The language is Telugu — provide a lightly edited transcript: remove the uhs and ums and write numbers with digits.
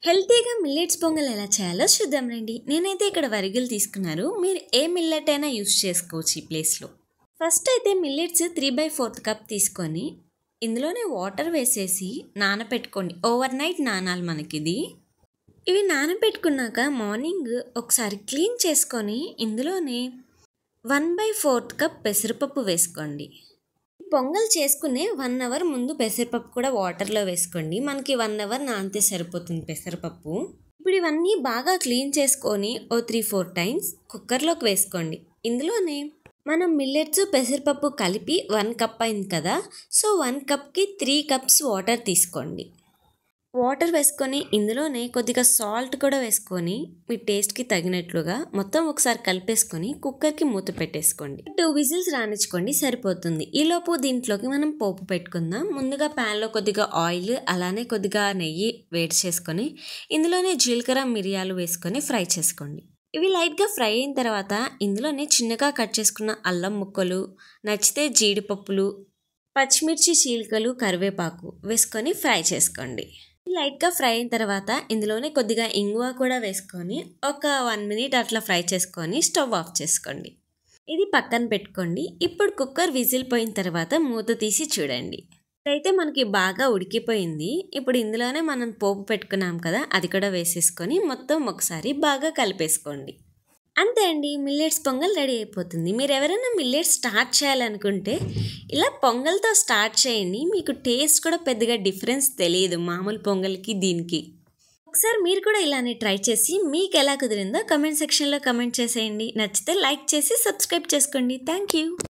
హెల్తీగా మిల్లెట్స్ పొంగల్ ఎలా చేయాలో చూద్దాం రండి. నేనైతే ఇక్కడ వరిగలు తీసుకున్నారు. మీరు ఏ మిల్లెట్ అయినా యూస్ చేసుకోవచ్చు ఈ ప్లేస్లో. ఫస్ట్ అయితే మిల్లెట్స్ 3/4 కప్ తీసుకొని ఇందులోనే వాటర్ వేసేసి నానపెట్టుకోండి. ఓవర్ నైట్ నానాలి మనకిది. ఇవి నానపెట్టుకున్నాక మార్నింగ్ ఒకసారి క్లీన్ చేసుకొని ఇందులోనే 1/4 కప్ పెసరపప్పు వేసుకోండి. పొంగల్ చేసుకునే 1 అవర్ ముందు పెసరపప్పు కూడా వాటర్లో వేసుకోండి. మనకి 1 అవర్ నానితే సరిపోతుంది పెసరపప్పు. ఇప్పుడు ఇవన్నీ బాగా క్లీన్ చేసుకొని 3-4 టైమ్స్ కుక్కర్లోకి వేసుకోండి. ఇందులోనే మనం మిల్లెట్స్ పెసరపప్పు కలిపి 1 కప్ అయింది కదా, సో 1 కప్కి 3 కప్స్ వాటర్ తీసుకోండి. వాటర్ వేసుకొని ఇందులోనే కొద్దిగా సాల్ట్ కూడా వేసుకొని మీ టేస్ట్కి తగినట్లుగా మొత్తం ఒకసారి కలిపేసుకొని కుక్కర్కి మూత పెట్టేసుకోండి. 2 విజిల్స్ రానిచ్చుకోండి, సరిపోతుంది. ఈలోపు దీంట్లోకి మనం పోపు పెట్టుకుందాం. ముందుగా ప్యాన్లో కొద్దిగా ఆయిల్ అలానే కొద్దిగా నెయ్యి వేడి చేసుకొని ఇందులోనే జీలకర్ర మిరియాలు వేసుకొని ఫ్రై చేసుకోండి. ఇవి లైట్గా ఫ్రై అయిన తర్వాత ఇందులోనే చిన్నగా కట్ చేసుకున్న అల్లం ముక్కలు, నచ్చితే జీడిపప్పులు, పచ్చిమిర్చి చీలికలు, కరివేపాకు వేసుకొని ఫ్రై చేసుకోండి. లైట్గా ఫ్రై అయిన తర్వాత ఇందులోనే కొద్దిగా ఇంగువ కూడా వేసుకొని ఒక 1 మినిట్ అట్లా ఫ్రై చేసుకొని స్టవ్ ఆఫ్ చేసుకోండి. ఇది పక్కన పెట్టుకోండి. ఇప్పుడు కుక్కర్ విజిల్ పోయిన తర్వాత మూత తీసి చూడండి. ఇదైతే మనకి బాగా ఉడికిపోయింది. ఇప్పుడు ఇందులోనే మనం పోపు పెట్టుకున్నాం కదా, అది కూడా వేసేసుకొని మొత్తం ఒకసారి బాగా కలిపేసుకోండి. అంతే అండి, మిల్లెట్స్ పొంగల్ రెడీ అయిపోతుంది. మీరు ఎవరైనా మిల్లెట్స్ స్టార్ట్ చేయాలనుకుంటే ఇలా పొంగల్తో స్టార్ట్ చేయండి. మీకు టేస్ట్ కూడా పెద్దగా డిఫరెన్స్ తెలియదు మామూలు పొంగల్కి దీనికి. ఒకసారి మీరు కూడా ఇలానే ట్రై చేసి మీకు ఎలా కుదిరిందో కమెంట్ సెక్షన్లో కమెంట్ చేసేయండి. నచ్చితే లైక్ చేసి సబ్స్క్రైబ్ చేసుకోండి. Thank you.